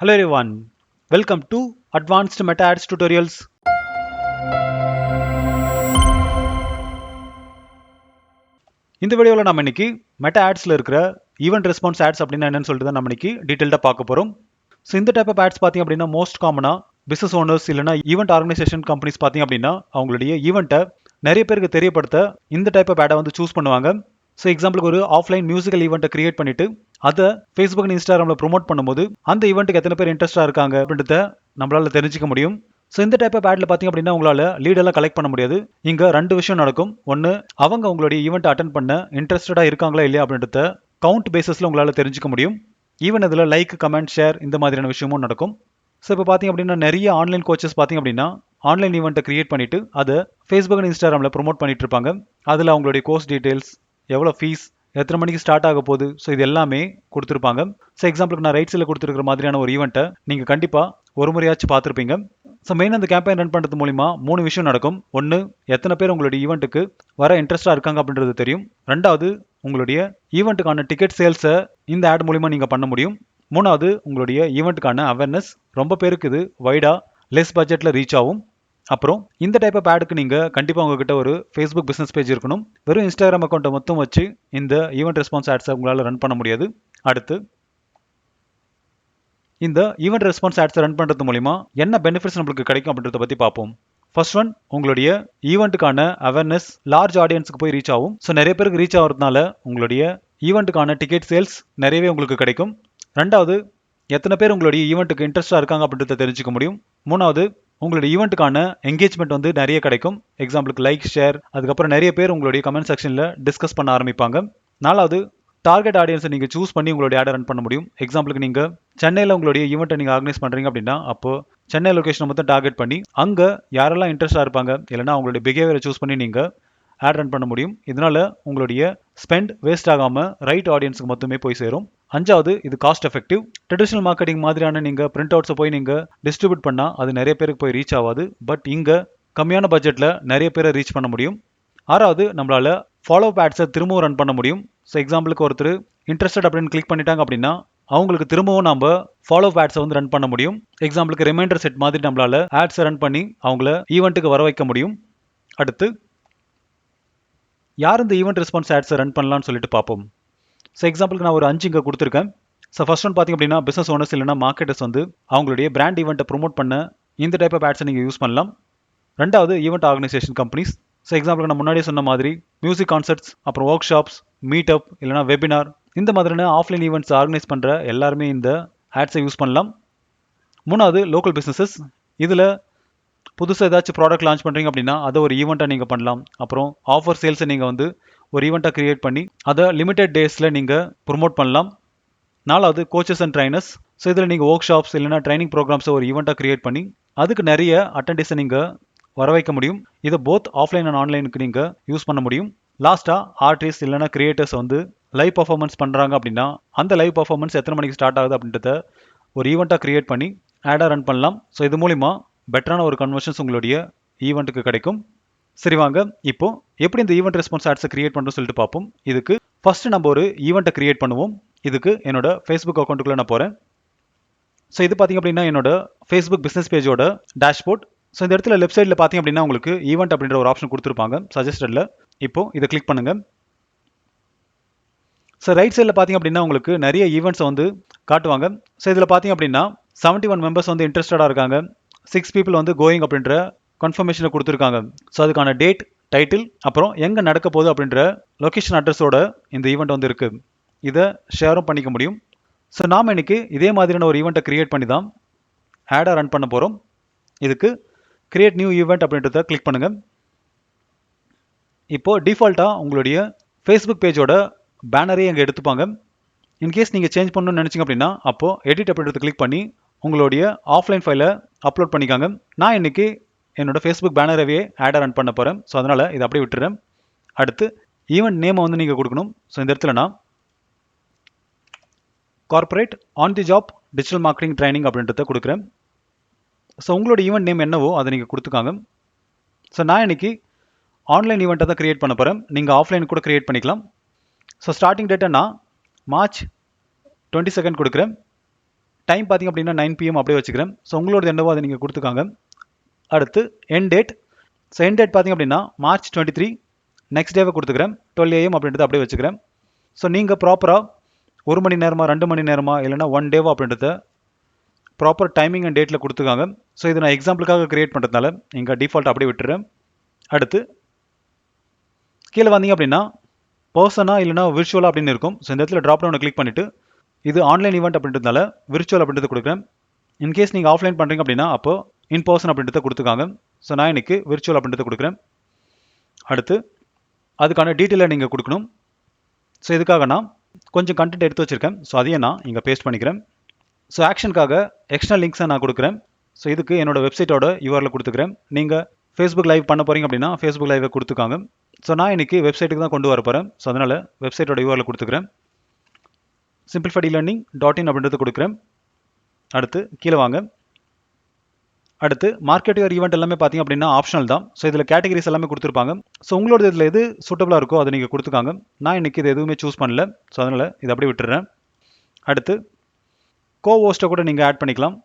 Hello everyone, welcome to Advanced Meta Ads Tutorials. இந்த வீடியோவில் நம்ம இன்னைக்கு மெட்டா ஆட்ஸில் இருக்கிற ஈவெண்ட் ரெஸ்பான்ஸ் ஆட்ஸ் அப்படின்னா என்னன்னு சொல்லிட்டு தான் நம்ம இன்னைக்கு டீட்டெயில்டாக பார்க்க போகிறோம். ஸோ இந்த டைப் ஆஃப் ஆட்ஸ் பார்த்தீங்க அப்படின்னா மோஸ்ட் காமனாக பிசினஸ் ஓனர்ஸ் இல்லைனா ஈவெண்ட் ஆர்கனைசேஷன் கம்பெனிஸ் பார்த்தீங்க அப்படின்னா அவங்களுடைய ஈவெண்ட்டை நிறைய பேருக்கு தெரியப்படுத்த இந்த டைப் ஆஃப் ஆடை வந்து சூஸ் பண்ணுவாங்க. ஸோ எக்ஸாம்பிளுக்கு ஒரு ஆஃப்லைன் மியூசிக்கல் ஈவெண்ட்டை கிரியேட் பண்ணிட்டு அதை ஃபேஸ்புக் அண்ட் இன்ஸ்டாகிராமில் ப்ரொமோட் பண்ணும்போது அந்த ஈவெண்ட்டுக்கு எத்தனை பேர் இன்ட்ரெஸ்டாக இருக்காங்க அப்படின்றத நம்மளால தெரிஞ்சிக்க முடியும். ஸோ இந்த டைப் ஆஃப் ஆட்ல பார்த்தீங்க அப்படின்னா உங்களால் லீடெல்லாம் கலெக்ட் பண்ண முடியாது. இங்கே ரெண்டு விஷயம் நடக்கும். ஒன்று, அவங்க உங்களுடைய ஈவெண்ட் அட்டன் பண்ண இன்ட்ரெஸ்டடாக இருக்காங்களா இல்லையா அப்படின்றத கவுண்ட் பேசிஸில் உங்களால் தெரிஞ்சிக்க முடியும். ஈவன் இதில் லைக், கமெண்ட், ஷேர் இந்த மாதிரியான விஷயமும் நடக்கும். ஸோ இப்போ பார்த்தீங்க அப்படின்னா நிறைய ஆன்லைன் கோச்சஸ் பார்த்தீங்க அப்படின்னா ஆன்லைன் ஈவெண்ட்டை கிரியேட் பண்ணிட்டு அதை ஃபேஸ்புக் அண்ட் இன்ஸ்டாகிராமில் ப்ரொமோட் பண்ணிட்டு இருப்பாங்க. அதில் அவங்களுடைய கோர்ஸ் டீட்டெயில்ஸ், எவ்வளோ ஃபீஸ், எத்தனை மணிக்கு ஸ்டார்ட் ஆக போகுது, ஸோ இது எல்லாமே கொடுத்துருப்பாங்க. ஸோ எக்ஸாம்பிளுக்கு நான் ரைட் சைடில் கொடுத்துருக்கிற மாதிரியான ஒரு ஈவெண்ட்டை நீங்கள் கண்டிப்பாக ஒரு முறையாச்சும் பார்த்துருப்பீங்க. ஸோ மெயின் அந்த கேம்பெயின் ரன் பண்ணுறது மூலிமா 3 விஷயம் நடக்கும். ஒன்று, எத்தனை பேர் உங்களுடைய ஈவெண்ட்டுக்கு வர இன்ட்ரெஸ்டாக இருக்காங்க அப்படின்றது தெரியும். ரெண்டாவது, உங்களுடைய ஈவெண்ட்டுக்கான டிக்கெட் சேல்ஸை இந்த ஆட் மூலிமா நீங்கள் பண்ண முடியும். மூணாவது, உங்களுடைய ஈவெண்ட்டுக்கான அவேர்னஸ் ரொம்ப பேருக்கு இது வைடாக லெஸ் பட்ஜெட்டில் ரீச் ஆகும். அப்புறம் இந்த டைப் ஆஃப் ஆடுக்கு நீங்கள் கண்டிப்பாக உங்ககிட்ட ஒரு ஃபேஸ்புக் பிஸ்னஸ் பேஜ் இருக்கணும். வெறும் இன்ஸ்டாகிராம் அக்கௌண்ட்டை மொத்தம் வச்சு இந்த ஈவெண்ட் ரெஸ்பான்ஸ் ஆட்ஸை உங்களால் ரன் பண்ண முடியாது. அடுத்து, இந்த ஈவெண்ட் ரெஸ்பான்ஸ் ஆட்ஸை ரன் பண்ணுறது மூலிமா என்ன பெனிஃபிட்ஸ் நம்மளுக்கு கிடைக்கும் அப்படின்றத பற்றி பார்ப்போம். ஃபர்ஸ்ட் ஒன், உங்களுடைய ஈவெண்ட்டுக்கான அவேர்னஸ் லார்ஜ் ஆடியன்ஸுக்கு போய் ரீச் ஆகும். ஸோ நிறைய பேருக்கு ரீச் ஆகிறதுனால உங்களுடைய ஈவெண்ட்டுக்கான டிக்கெட் சேல்ஸ் நிறையவே உங்களுக்கு கிடைக்கும். ரெண்டாவது, எத்தனை பேர் உங்களுடைய ஈவெண்ட்டுக்கு இன்ட்ரெஸ்டாக இருக்காங்க அப்படின்றத தெரிஞ்சுக்க முடியும். மூணாவது, உங்களுடைய ஈவெண்ட்டுக்கான என்கேஜ்மெண்ட் வந்து நிறைய கிடைக்கும். எக்ஸாம்பிளுக்கு லைக், ஷேர், அதுக்கப்புறம் நிறைய பேர் உங்களுடைய கமெண்ட் செக்ஷனில் டிஸ்கஸ் பண்ண ஆரம்பிப்பாங்க. நாலாவது, டார்கெட் ஆடியன்ஸை நீங்கள் சூஸ் பண்ணி உங்களுடைய ஆடை ரன் பண்ண முடியும். எக்ஸாம்பிளுக்கு நீங்கள் சென்னையில் உங்களுடைய ஈவெண்ட்டை நீங்கள் ஆர்கனைஸ் பண்ணுறீங்க அப்படின்னா அப்போ சென்னை லொக்கேஷனை மொத்தம் டார்கெட் பண்ணி அங்கே யாரெல்லாம் இன்ட்ரெஸ்டாக இருப்பாங்க இல்லைனா அவங்களுடைய பிஹேவியரை சூஸ் பண்ணி நீங்கள் ஆட் ரன் பண்ண முடியும். இதனால் உங்களுடைய ஸ்பெண்ட் வேஸ்ட் ஆகாமல் ரைட் ஆடியன்ஸுக்கு மட்டுமே போய் சேரும். அஞ்சாவது, இது காஸ்ட் எஃபெக்டிவ். ட்ரெடிஷனல் மார்க்கெட்டிங் மாதிரியான நீங்கள் பிரிண்ட் அவுட்ஸை போய் நீங்கள் டிஸ்ட்ரிபியூட் பண்ணால் அது நிறைய பேருக்கு போய் ரீச் ஆகாது. பட் இங்கே கம்மியான பட்ஜெட்டில் நிறைய பேரை ரீச் பண்ண முடியும். ஆறாவது, நம்மளால் ஃபாலோ அப் ஆட்ஸை திரும்பவும் ரன் பண்ண முடியும். ஸோ எக்ஸாம்பிளுக்கு ஒருத்தர் இன்ட்ரெஸ்டட் அப்படின்னு கிளிக் பண்ணிட்டாங்க அப்படின்னா அவங்களுக்கு திரும்பவும் நம்ம ஃபாலோ அப் ஆட்ஸை வந்து ரன் பண்ண முடியும். எக்ஸாம்பிளுக்கு ரிமைண்டர் செட் மாதிரி நம்மளால் ஆட்ஸை ரன் பண்ணி அவங்கள ஈவெண்ட்டுக்கு வர வைக்க முடியும். அடுத்து, யார் இந்த ஈவெண்ட் ரெஸ்பான்ஸ் ஆட்ஸை ரன் பண்ணலாம்னு சொல்லிட்டு பார்ப்போம். ஸோ எக்ஸாம்பிளுக்கு நான் ஒரு 5 இங்கே கொடுத்துருக்கேன். ஸோ ஃபர்ஸ்ட் ஒன் பார்த்தீங்க அப்படின்னா பிஸ்னஸ் ஓனர்ஸ் இல்லைனா மார்க்கெட்டர்ஸ் வந்து அவங்களுடைய பிராண்ட் ஈவெண்ட்டை ப்ரொமோட் பண்ண இந்த டைப் ஆஃப் ஆட்ஸை நீங்கள் யூஸ் பண்ணலாம். ரெண்டாவது, ஈவெண்ட் ஆர்கனைசேஷன் கம்பெனிஸ். ஸோ எக்ஸாம்பிளுக்கு நான் முன்னாடியே சொன்ன மாதிரி மியூசிக் கான்சர்ட்ஸ், அப்புறம் ஒர்க் ஷாப்ஸ், மீட் அப் இல்லைனா வெபினார், இந்த மாதிரியான ஆஃப்லைன் ஈவெண்ட்ஸ் ஆர்கனைஸ் பண்ணுற எல்லாருமே இந்த ஆட்ஸை யூஸ் பண்ணலாம். மூணாவது, லோக்கல் பிஸ்னஸஸ். இதில் புதுசாக ஏதாச்சும் ப்ராடக்ட் லான்ச் பண்ணுறீங்க அப்படின்னா அதை ஒரு ஈவெண்ட்டாக நீங்கள் பண்ணலாம். அப்புறம் ஆஃபர் சேல்ஸை நீங்கள் வந்து ஒரு ஈவெண்ட்டாக கிரியேட் பண்ணி அதை லிமிடெட் டேஸில் நீங்கள் ப்ரொமோட் பண்ணலாம். நாலாவது, கோச்சஸ் அண்ட் ட்ரைனர்ஸ். ஸோ இதில் நீங்கள் ஒர்க் ஷாப்ஸ் இல்லைனா ட்ரைனிங் ப்ரோக்ராம்ஸை ஒரு ஈவெண்ட்டாக கிரியேட் பண்ணி அதுக்கு நிறைய அட்டெண்டன்ஸை நீங்கள் வர வைக்க முடியும். இதை போத் ஆஃப்லைன் அண்ட் ஆன்லைனுக்கு நீங்கள் யூஸ் பண்ண முடியும். லாஸ்ட்டாக, ஆர்டிஸ்ட் இல்லைனா கிரியேட்டர்ஸ் வந்து லைவ் பர்ஃபார்மன்ஸ் பண்ணுறாங்க அப்படின்னா அந்த லைவ் பர்ஃபார்மன்ஸ் எத்தனை மணிக்கு ஸ்டார்ட் ஆகுது அப்படின்றத ஒரு ஈவெண்ட்டாக கிரியேட் பண்ணி ஆடாக ரன் பண்ணலாம். ஸோ இது மூலிமா பெட்டரான ஒரு கன்வர்ஷன்ஸ் உங்களுடைய ஈவெண்ட்டுக்கு கிடைக்கும். சரி வாங்க, இப்போ எப்படி இந்த ஈவெண்ட் ரெஸ்பான்ஸ் ஆட்ஸை கிரியேட் பண்ணுறோம் சொல்லிட்டு பார்ப்போம். இதுக்கு ஃபர்ஸ்ட் நம்ம ஒரு ஈவெண்ட்டை கிரியேட் பண்ணுவோம். இதுக்கு என்னோட ஃபேஸ்புக் அக்கௌண்ட்டுக்குள்ளே நான் போகிறேன். ஸோ இது பார்த்தீங்க அப்படின்னா என்னோட ஃபேஸ்புக் பிஸ்னஸ் பேஜோட டேஷ்போர்ட். ஸோ இந்த இடத்துல லெஃப்ட் சைடில் பார்த்தீங்க அப்படின்னா உங்களுக்கு ஈவெண்ட் அப்படின்ற ஒரு ஆப்ஷன் கொடுத்துருப்பாங்க சஜஸ்டடில். இப்போ இதை கிளிக் பண்ணுங்கள். ஸோ ரைட் சைடில் பார்த்தீங்க அப்படின்னா உங்களுக்கு நிறைய ஈவெண்ட்ஸை வந்து காட்டுவாங்க. ஸோ இதில் பார்த்தீங்க அப்படின்னா 71 மெம்பர்ஸ் வந்து இன்ட்ரெஸ்டடாக இருக்காங்க. 6 people வந்து கோயிங் அப்படின்ற கன்ஃபர்மேஷனை கொடுத்துருக்காங்க. ஸோ அதுக்கான டேட், டைட்டில், அப்புறம் எங்கே நடக்க போகுது அப்படின்ற லொக்கேஷன் அட்ரஸோட இந்த ஈவெண்ட் வந்து இருக்குது. இதை ஷேரும் பண்ணிக்க முடியும். ஸோ நாம் இன்னைக்கு இதே மாதிரியான ஒரு ஈவெண்ட்டை கிரியேட் பண்ணி தான் ஆடாக ரன் பண்ண போகிறோம். இதுக்கு கிரியேட் நியூ ஈவெண்ட் அப்படின்றத கிளிக் பண்ணுங்கள். இப்போது டிஃபால்ட்டாக உங்களுடைய ஃபேஸ்புக் பேஜோட பேனரே இங்கே எடுத்துப்பாங்க. இன்கேஸ் நீங்கள் சேஞ்ச் பண்ணணும்னு நினச்சிங்க அப்படின்னா அப்போது எடிட் அப்படின்றத கிளிக் பண்ணி உங்களுடைய ஆஃப்லைன் ஃபைலை அப்லோட் பண்ணிக்காங்க. நான் இன்றைக்கி என்னோடய ஃபேஸ்புக் பேனரவே ஆடாக ரன் பண்ண போகிறேன். ஸோ அதனால் இதை அப்படியே விட்டுறேன். அடுத்து, ஈவெண்ட் நேமை வந்து நீங்கள் கொடுக்கணும். ஸோ இந்த இடத்துல நான் corporate on the job digital marketing training அப்படின்றத கொடுக்குறேன். ஸோ உங்களோட ஈவெண்ட் நேம் என்னவோ அதை நீங்கள் கொடுத்துக்காங்க. ஸோ நான் இன்றைக்கி ஆன்லைன் ஈவெண்ட்டை தான் கிரியேட் பண்ண போகிறேன். நீங்கள் ஆஃப்லைன் கூட கிரியேட் பண்ணிக்கலாம். ஸோ ஸ்டார்டிங் டேட்டை நான் மார்ச் 22 கொடுக்குறேன். டைம் பார்த்தீங்க அப்படின்னா 9 PM அப்படியே வச்சுக்கிறேன். ஸோ உங்களோட என்னவோ அதை நீங்கள் கொடுத்துக்காங்க. அடுத்து end date. So end date பார்த்தீங்க அப்படின்னா March 23 நெக்ஸ்ட் டேவை கொடுத்துக்கிறேன். 12 AM அப்படின்றத அப்படியே வச்சுக்கிறேன். ஸோ நீங்கள் ப்ராப்பராக 1 மணி நேரமா 2 மணி நேரமா இல்லைனா 1 டேவா அப்படின்றத ப்ராப்பர் டைமிங் அண்ட் டேட்டில் கொடுத்துக்காங்க. ஸோ இது நான் எக்ஸாம்பிளுக்காக கிரியேட் பண்ணுறதுனால இங்கே டிஃபால்ட் அப்படியே விட்டுறேன். அடுத்து கீழே வந்தீங்க அப்படின்னா பர்சனா இல்லைனா விர்ச்சுவலாக அப்படின்னு இருக்கும். ஸோ இந்த இடத்துல ட்ராப் டவுனை கிளிக் பண்ணிவிட்டு இது ஆன்லைன் ஈவெண்ட் அப்படின்றதுனால விர்ச்சுவல் அப்படின்றது கொடுக்குறேன். இன்கேஸ் நீங்கள் ஆஃப்லைன் பண்ணுறீங்க அப்படின்னா அப்போ இன் பர்சன் அப்படின்றத கொடுத்துக்காங்க. ஸோ நான் இன்னைக்கு விர்ச்சுவல் அப்படின்றத கொடுக்குறேன். அடுத்து அதுக்கான டீட்டெயிலை நீங்கள் கொடுக்கணும். ஸோ இதுக்காக நான் கொஞ்சம் கண்டென்ட் எடுத்து வச்சுருக்கேன். ஸோ அதையே நான் இங்கே பேஸ்ட் பண்ணிக்கிறேன். ஸோ ஆக்ஷனுக்காக எக்ஸ்டர்னல் லிங்க்ஸை நான் கொடுக்குறேன். ஸோ இதுக்கு என்னோட வெப்சைட்டோட URL கொடுத்துக்கிறேன். நீங்கள் ஃபேஸ்புக் லைவ் பண்ண போகிறீங்க அப்படின்னா ஃபேஸ்புக் லைவை கொடுத்துக்காங்க. ஸோ நான் இன்னைக்கு வெப்சைட்டுக்கு தான் கொண்டு வர போகிறேன். ஸோ அதனால் வெப்சைட்டோட URL கொடுத்துக்கிறேன். simplifiedelearning.in அப்படின்றது கொடுக்குறேன். அடுத்து கீழே வாங்க. அடுத்து மார்க்கெட் யுவர் ஈவெண்ட் எல்லாமே பார்த்தீங்க அப்படின்னா ஆப்ஷனல் தான். ஸோ இதில் கேட்டகரிஸ் எல்லாமே கொடுத்துருப்பாங்க. ஸோ உங்களோட இதில் எது சூட்டபுளாக இருக்கோ அதை நீங்கள் கொடுத்துக்காங்க. நான் இன்னைக்கு இது எதுவுமே சூஸ் பண்ணல. ஸோ அதனால் இதை அப்படியே விட்டுறேன். அடுத்து கோஹோஸ்ட்டை கூட நீங்கள் ஆட் பண்ணிக்கலாம்.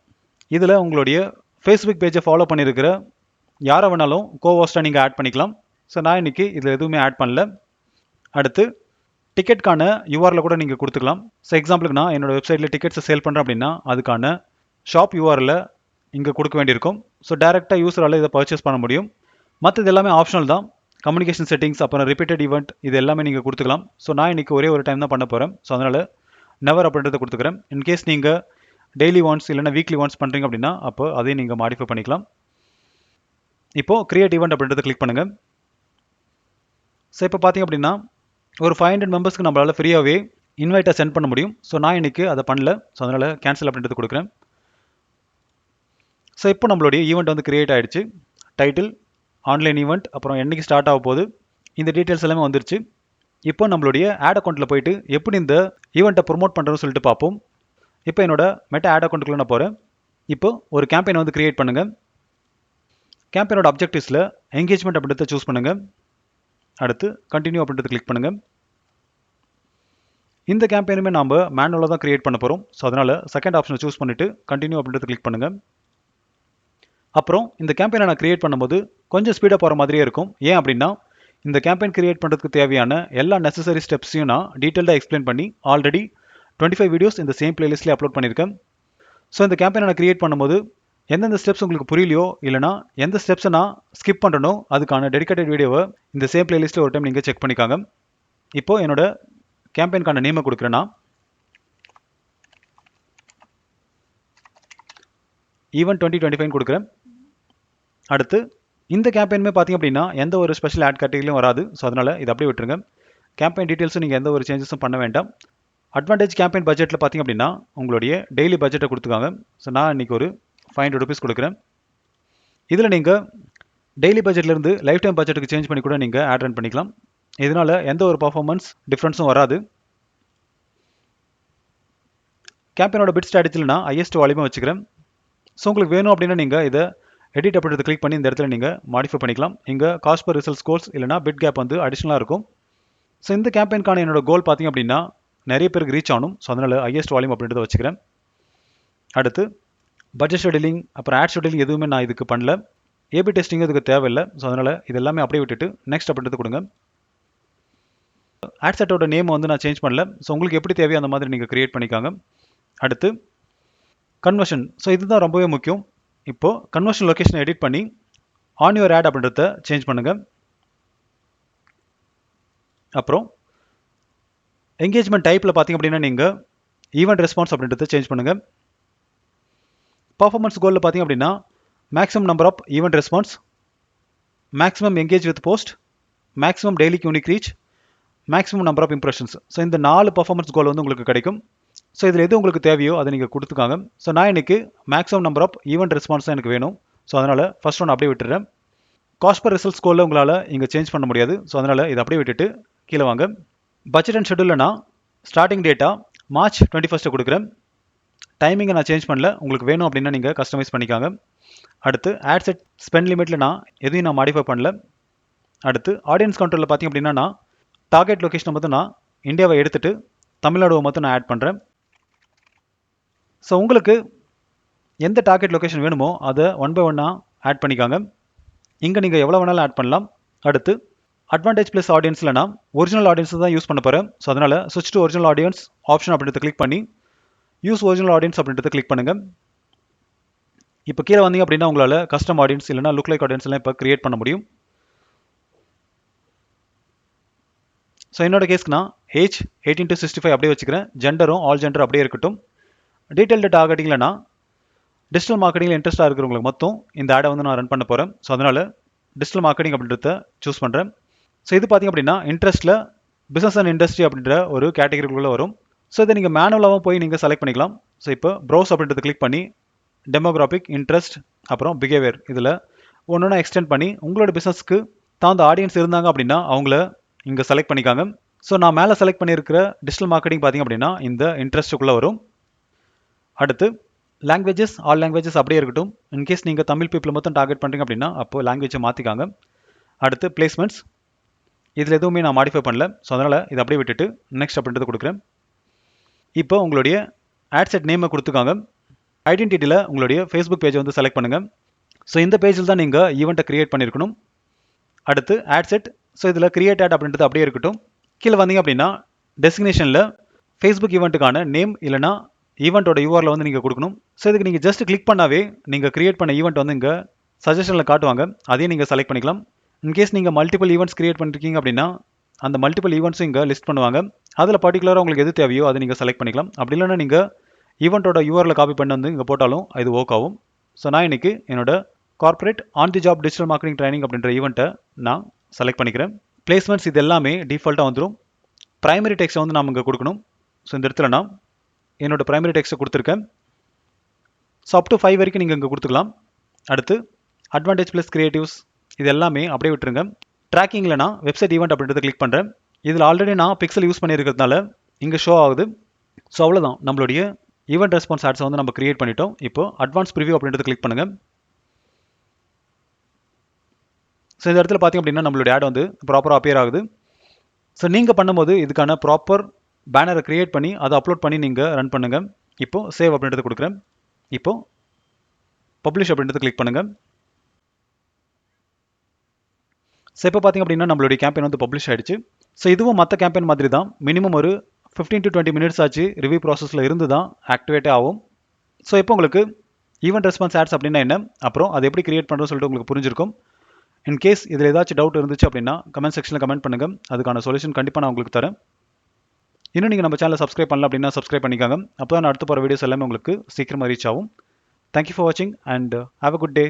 இதில் உங்களுடைய ஃபேஸ்புக் பேஜை ஃபாலோ பண்ணியிருக்கிற யாரை வேணாலும் கோஹோஸ்ட்டாக நீங்கள் ஆட் பண்ணிக்கலாம். ஸோ நான் இன்னைக்கு இதில் எதுவுமே ஆட் பண்ணல. அடுத்து டிக்கெட்கான URL கூட நீங்கள் கொடுத்துக்கலாம். ஸோ எக்ஸாம்பிளுக்கு நான் என்னோட வெப்சைட்டில் டிக்கெட்ஸை சேல் பண்ணுறேன் அப்படின்னா அதுக்கான ஷாப் URL இங்கே கொடுக்க வேண்டியிருக்கும். ஸோ டேரெக்டாக யூஸரால் இதை பர்ச்சேஸ் பண்ண முடியும். மற்றது எல்லாமே ஆப்ஷனல் தான். கம்யூனிகேஷன் செட்டிங்ஸ் அப்புறம் ரிப்பீட்டட் ஈவெண்ட் இது எல்லாமே நீங்கள் கொடுத்துக்கலாம். ஸோ நான் இன்றைக்கி ஒரே ஒரு டைம் தான் பண்ண போகிறேன். ஸோ அதனால் நெவர் அப்படின்றத கொடுத்துக்கிறேன். இன்கேஸ் நீங்கள் டெய்லி ஒன்ஸ் இல்லைனா வீக்லி ஒன்ஸ் பண்ணுறீங்க அப்படின்னா அப்போ அதையும் நீங்கள் மாடிஃபை பண்ணிக்கலாம். இப்போது கிரியேட் ஈவெண்ட் அப்படின்றத கிளிக் பண்ணுங்கள். ஸோ இப்போ பார்த்தீங்க அப்படின்னா ஒரு 500 மெம்பர்ஸ்க்கு நம்மளால் ஃப்ரீயாகவே இன்வைட்டை சென்ட் பண்ண முடியும். ஸோ நான் இன்றைக்கி அதை பண்ணல. ஸோ அதனால் கேன்சல் அப்படின்றது கொடுக்குறேன். ஸோ இப்போ நம்மளுடைய ஈவெண்ட் வந்து கிரியேட் ஆகிடுச்சு. டைட்டில் ஆன்லைன் ஈவெண்ட் அப்புறம் என்றைக்கு ஸ்டார்ட் ஆக போகுது இந்த டீட்டெயில்ஸ் எல்லாமே வந்துருச்சு. இப்போ நம்மளுடைய ஆட் அக்கௌண்ட்டில் போயிட்டு எப்படி இந்த ஈவெண்ட்டை ப்ரொமோட் பண்ணுறோன்னு சொல்லிட்டு பார்ப்போம். இப்போ என்னோட மெட்டா ஆட் அக்கௌண்ட்டுக்குள்ளே நான் போகிறேன். இப்போ ஒரு கேம்பெயின் வந்து கிரியேட் பண்ணுங்கள். கேம்பெயினோட அப்ஜெக்டிவ்ஸில் என்கேஜ்மெண்ட் அப்படின்றத சூஸ் பண்ணுங்கள். அடுத்து கண்டினியூ அப்படின்றத கிளிக் பண்ணுங்கள். இந்த கேம்பெயினுமே நாம் மேனுவலாக தான் கிரியேட் பண்ண போகிறோம். ஸோ அதனால் செகண்ட் ஆப்ஷனை சூஸ் பண்ணிவிட்டு கண்டினியூ அப்படின்றத கிளிக் பண்ணுங்கள். அப்புறம் இந்த கேம்பெயினை நான் கிரியேட் பண்ணும்போது கொஞ்சம் ஸ்பீடாக போகிற மாதிரியே இருக்கும். ஏன் அப்படின்னா இந்த கேம்பெயின் கிரியேட் பண்ணுறதுக்கு தேவையான எல்லா நெசசரி ஸ்டெப்ஸையும் நான் டீட்டெயில்டாக எக்ஸ்பிளைன் பண்ணி ஆல்ரெடி 25 வீடியோஸ் இந்த சேம் பிளேலிஸ்ட்லேயே அப்லோட் பண்ணியிருக்கேன். ஸோ இந்த கேம்பெயினை நான் கிரியேட் பண்ணும்போது எந்தெந்த ஸ்டெப்ஸ் உங்களுக்கு புரியலையோ இல்லைனா எந்த ஸ்டெப்ஸை நான் ஸ்கிப் பண்ணுறனோ அதுக்கான டெடிகேட்டட் வீடியோவை இந்த சேம் பிளேலிஸ்ட்டில் ஒரு டைம் நீங்கள் செக் பண்ணிக்காங்க. இப்போது என்னோட கேம்பெயினுக்கான நேமை கொடுக்குறேன்னா ஈவென்ட் 2025 கொடுக்குறேன். அடுத்து இந்த கேம்பெயினுமே பார்த்தீங்க அப்படின்னா எந்த ஒரு ஸ்பெஷல் ஆட் கேட்டகரியிலும் வராது. ஸோ அதனால் இதை அப்படியே விட்டுருங்க. கேம்பெயின் டீட்டெயில்ஸும் நீங்கள் எந்த ஒரு சேஞ்சஸும் பண்ண வேண்டாம். அட்வான்டேஜ் கேம்பெயின் பட்ஜெட்டில் பார்த்தீங்க அப்படின்னா உங்களுடைய டெய்லி பட்ஜெட்டை கொடுத்துக்காங்க. ஸோ நான் இன்றைக்கி ஒரு 500 rupees கொடுக்குறேன். இதில் நீங்கள் டெய்லி பட்ஜெட்லேருந்து லைஃப் டைம் பட்ஜெட்டுக்கு சேஞ்ச் பண்ணி கூட நீங்கள் ஆட் ரன் பண்ணிக்கலாம். இதனால் எந்த ஒரு பர்ஃபார்மன்ஸ் டிஃப்ரென்ஸும் வராது. கேம்பெயினோட பிட் ஸ்ட்ராட்டஜியில் நான் ஹையஸ்ட் வால்யூமாக வச்சுக்கிறேன். ஸோ உங்களுக்கு வேணும் அப்படின்னா நீங்கள் இதை எடிட் அப்படின்றத கிளிக் பண்ணி இந்த இடத்துல நீங்கள் மாடிஃபை பண்ணிக்கலாம். இங்கே காஸ்ட் பர் ரிசல்ட் ஸ்கோர்ஸ் இல்லைனா பிட் கேப் வந்து அடிஷனலாக இருக்கும். ஸோ இந்த கேம்பெயினுக்கான என்னோட கோல் பார்த்தீங்க அப்படின்னா நிறைய பேருக்கு ரீச் ஆகணும். ஸோ அதனால் ஹையஸ்ட் வால்யூம் அப்படின்றத வச்சுக்கிறேன். அடுத்து பட்ஜெட் ஷெடியூலிங் அப்புறம் ஆட் ஷெடியூலிங் எதுவுமே நான் இதுக்கு பண்ணல. ஏபி டெஸ்டிங் இதுக்கு தேவையில்லை. ஸோ அதனால் இது எல்லாமே அப்படியே விட்டுட்டு நெக்ஸ்ட் அப்படின்றது கொடுங்க. ஆட் செட்டோட நேம் வந்து நான் சேஞ்ச் பண்ணல. ஸோ உங்களுக்கு எப்படி தேவையோ அந்த மாதிரி நீங்கள் கிரியேட் பண்ணிக்காங்க. அடுத்து கன்வர்ஷன். ஸோ இதுதான் ரொம்பவே முக்கியம். இப்போது கன்வர்ஷன் லொக்கேஷனை எடிட் பண்ணி ஆன் யுவர் ஆட் அப்படின்றத சேஞ்ச் பண்ணுங்கள். அப்புறம் என்கேஜ்மெண்ட் டைப்பில் பார்த்தீங்க அப்படின்னா நீங்கள் ஈவெண்ட் ரெஸ்பான்ஸ் அப்படின்றத சேஞ்ச் பண்ணுங்கள். பர்ஃபார்மன்ஸ் கோலில் பார்த்தீங்க அப்படின்னா maximum number of event response, maximum engage with post, maximum daily unique reach, maximum number of impressions. So இந்த 4 பர்ஃபார்மன்ஸ் கோல் வந்து உங்களுக்கு கிடைக்கும். ஸோ இதில் எது உங்களுக்கு தேவையோ அதை நீங்கள் கொடுத்துக்காங்க. ஸோ நான் இன்றைக்கி maximum number of event response தான் எனக்கு வேணும். ஸோ அதனால் ஃபர்ஸ்ட் ஒன்று அப்படியே விட்டுறேன். காஸ்ட் பர் ரிசல்ட் ஸ்கோரில் உங்களால் இங்கே சேஞ்ச் பண்ண முடியாது. ஸோ அதனால் இதை அப்படியே விட்டுட்டு கீழே வாங்க. பட்ஜெட் அண்ட் ஷெடியூலில் நான் ஸ்டார்டிங் டேட்டா March 21 கொடுக்குறேன். டைமிங்கை நான் சேஞ்ச் பண்ணல. உங்களுக்கு வேணும் அப்படின்னா நீங்கள் கஸ்டமைஸ் பண்ணிக்காங்க. அடுத்து ஆட் செட் ஸ்பெண்ட் லிமிட்டில் நான் எதையும் நான் மாடிஃபை பண்ணல. அடுத்து ஆடியன்ஸ் கண்ட்ரோலில் பார்த்தீங்க அப்படின்னா நான் டார்கெட் லொக்கேஷனை மட்டும் நான் இந்தியாவை எடுத்துகிட்டு தமிழ்நாடுவை மட்டும் நான் ஆட் பண்ணுறேன். ஸோ உங்களுக்கு எந்த டார்கெட் லொகேஷன் வேணுமோ அதை ஒன் பை ஒன்னாக ஆட் பண்ணிக்காங்க. இங்கே நீங்கள் எவ்வளோ வேணாலும் ஆட் பண்ணலாம். அடுத்து அட்வான்டேஜ் ப்ளஸ் ஆடியன்ஸில் நான் ஒரிஜினல் ஆடியன்ஸ் தான் யூஸ் பண்ண போகிறேன். ஸோ அதனால் ஸ்விட்ச் டு ஒரிஜினல் ஆடியன்ஸ் ஆப்ஷன் அப்படின்றத கிளிக் பண்ணி யூஸ் ஒரிஜினல் ஆடியன்ஸ் அப்படின்றத கிளிக் பண்ணுங்கள். இப்போ கீழே வந்தீங்க அப்படின்னா உங்களால் கஸ்டம் ஆடியன்ஸ் இல்லைனா லுக் லைக் ஆடியன்ஸ் எல்லாம் இப்போ கிரியேட் பண்ண முடியும். ஸோ என்னோட கேஸ்க்கு நான் ஏஜ் 18 to 65 அப்படியே வச்சுக்கிறேன். ஜெண்டரும் ஆல் ஜெண்டர் அப்படியே இருக்கட்டும். டீட்டெயில்டு டார்கெட்டிங்கில் நான் டிஜிட்டல் மார்க்கெட்டிங்கில் இன்ட்ரெஸ்ட்டாக இருக்கிறவங்களுக்கு மொத்தம் இந்த ஆடை வந்து நான் ரன் பண்ண போகிறேன். ஸோ அதனால் டிஜிட்டல் மார்க்கெட்டிங் அப்படின்றத சூஸ் பண்ணுறேன். ஸோ இது பார்த்திங்க அப்படின்னா இன்ட்ரெஸ்ட்டில் பிஸ்னஸ் அண்ட் இண்டஸ்ட்ரி அப்படின்ற ஒரு கேட்டகரிக்குள்ளே வரும். ஸோ இதை நீங்கள் மேனுவலாகவும் போய் நீங்கள் செலக்ட் பண்ணிக்கலாம். ஸோ இப்போ ப்ரௌஸ் அப்படின்றத கிளிக் பண்ணி டெமோகிராஃபிக், இன்ட்ரெஸ்ட், அப்புறம் பிஹேவியர் இதில் ஒன்று எக்ஸ்டெண்ட் பண்ணி உங்களோட பிஸ்னஸ்க்கு தகுந்த ஆடியன்ஸ் இருந்தாங்க அப்படின்னா அவங்கள இங்கே செலக்ட் பண்ணிக்காங்க. ஸோ நான் மேலே செலக்ட் பண்ணியிருக்கிற டிஜிட்டல் மார்க்கெட்டிங் பார்த்திங்க அப்படின்னா இந்த இன்ட்ரெஸ்ட்டுக்குள்ளே வரும். அடுத்து லாங்குவேஜஸ், ஆல் லாங்குவேஜஸ் அப்படியே இருக்கட்டும். இன்கேஸ் நீங்கள் தமிழ் பீப்புள் மொத்தம் டார்கெட் பண்ணுறீங்க அப்படின்னா அப்போது லாங்குவேஜை மாற்றிக்காங்க. அடுத்து பிளேஸ்மெண்ட்ஸ், இதில் எதுவுமே நான் மாடிஃபை பண்ணல. ஸோ அதனால் இதை அப்படியே விட்டுட்டு நெக்ஸ்ட் அப்படின்றது கொடுக்குறேன். இப்போ உங்களுடைய ஆட் செட் நேமை கொடுத்துக்காங்க. ஐடென்டிட்டியில் உங்களுடைய ஃபேஸ்புக் பேஜை வந்து செலக்ட் பண்ணுங்கள். ஸோ இந்த பேஜில் தான் நீங்கள் ஈவெண்ட்டை க்ரியேட் பண்ணியிருக்கணும். அடுத்து ஆட் செட், ஸோ இதில் கிரியேட் ஆட் அப்படின்றது அப்படியே இருக்கட்டும். கீழே வந்தீங்க அப்படின்னா டெஸ்டினேஷனில் ஃபேஸ்புக் ஈவெண்ட்டுக்கான நேம் இல்லைனா ஈவெண்ட்டோட யூஆரில் வந்து நீங்கள் கொடுக்கணும். ஸோ இதுக்கு நீங்கள் ஜஸ்ட் கிளிக் பண்ணாவே நீங்கள் கிரியேட் பண்ண ஈவெண்ட் வந்து இங்கே சஜஷனில் காட்டுவாங்க. அதையும் நீங்கள் செலக்ட் பண்ணிக்கலாம். இன்கேஸ் நீங்கள் மல்டிபிள் ஈவெண்ட்ஸ் கிரியேட் பண்ணிருக்கீங்க அப்படின்னா அந்த மல்டிபிள் ஈவெண்ட்ஸும் இங்கே லிஸ்ட் பண்ணுவாங்க. அதில் பர்டிகுலராக உங்களுக்கு எது தேவையோ அதை நீங்கள் செலக்ட் பண்ணிக்கலாம். அப்படி இல்லைன்னா நீங்கள் ஈவெண்ட்டோட யூஆரில் காப்பி பண்ணி வந்து இங்கே போட்டாலும் இது ஒர்க் ஆகும். ஸோ நான் இன்றைக்கி என்னோட corporate on the job digital marketing training அப்படின்ற ஈவெண்ட்டை நான் செலக்ட் பண்ணிக்கிறேன். பிளேஸ்மெண்ட்ஸ் இது எல்லாமே டிஃபால்ட்டாக வந்துடும். ப்ரைமரி டெக்ஸ்ட்டை வந்து நாம் இங்கே கொடுக்கணும். ஸோ இந்த இடத்துல நான் என்னோட ப்ரைமரி டெக்ஸ்ட்டை கொடுத்துருக்கேன். ஸோ அப் டு 5 வரைக்கும் நீங்கள் இங்கே கொடுத்துக்கலாம். அடுத்து அட்வான்டேஜ் ப்ளஸ் கிரியேட்டிவ்ஸ் இது எல்லாமே அப்படியே விட்டுருங்க. ட்ராக்கிங்கில் நான் வெப்சைட் ஈவெண்ட் அப்படின்றத கிளிக் பண்ணுறேன். இதில் ஆல்ரெடி நான் பிக்சல் யூஸ் பண்ணியிருக்கிறதுனால இங்கே ஷோ ஆகுது. ஸோ அவ்வளோதான், நம்மளுடைய ஈவெண்ட் ரெஸ்பான்ஸ் ஆட்ஸை வந்து நம்ம கிரியேட் பண்ணிட்டோம். இப்போ அட்வான்ஸ் ப்ரிவியூ அப்படின்றத கிளிக் பண்ணுங்கள். ஸோ இந்த இடத்துல பார்த்திங்க அப்படின்னா நம்மளுடைய ஆட் வந்து ப்ராப்பராக அப்பியர் ஆகுது. ஸோ நீங்கள் பண்ணும்போது இதுக்கான ப்ராப்பர் பேனரை க்ரியேட் பண்ணி அதை அப்லோட் பண்ணி நீங்கள் ரன் பண்ணுங்கள். இப்போது சேவ் அப்படின்றத கொடுக்குறேன். இப்போது பப்ளிஷ் அப்படின்றத கிளிக் பண்ணுங்கள். ஸோ இப்போ பார்த்திங்க அப்படின்னா நம்மளுடைய கேம்பெயின் வந்து பப்ளிஷ் ஆகிடுச்சு. ஸோ இதுவும் மற்ற கேம்பெயின் மாதிரி தான். மினிமம் ஒரு 15 to 20 மினிட்ஸ் ஆச்சு ரிவ்யூ ப்ராசஸில் இருந்து தான் ஆக்டிவேட்டே ஆகும். ஸோ இப்போ உங்களுக்கு ஈவெண்ட் ரெஸ்பான்ஸ் ஆட்ஸ் அப்படின்னா என்ன, அப்புறம் அதை எப்படி கிரியேட் பண்ணுறோன்னு சொல்லிட்டு உங்களுக்கு புரிஞ்சிருக்கும். இன்கேஸ் இதில் ஏதாச்சும் டவுட் இருந்துச்சு அப்படின்னா கமெண்ட் செக்ஷனில் கமெண்ட் பண்ணுங்கள். அதுக்கான சொல்யூஷன் கண்டிப்பாக நான் உங்களுக்கு தரேன். இன்னும் நீங்கள் நம்ம சேனலை சப்ஸ்கிரைப் பண்ணல அப்படின்னா சப்ஸ்கிரைப் பண்ணிக்காங்க. அப்போ தான் நான் அடுத்து போகிற வீடியோஸ் எல்லாமே உங்களுக்கு சீக்கிரமாக ரீச் ஆகும். தேங்க்யூ ஃபார் வாட்சிங் and have a good day.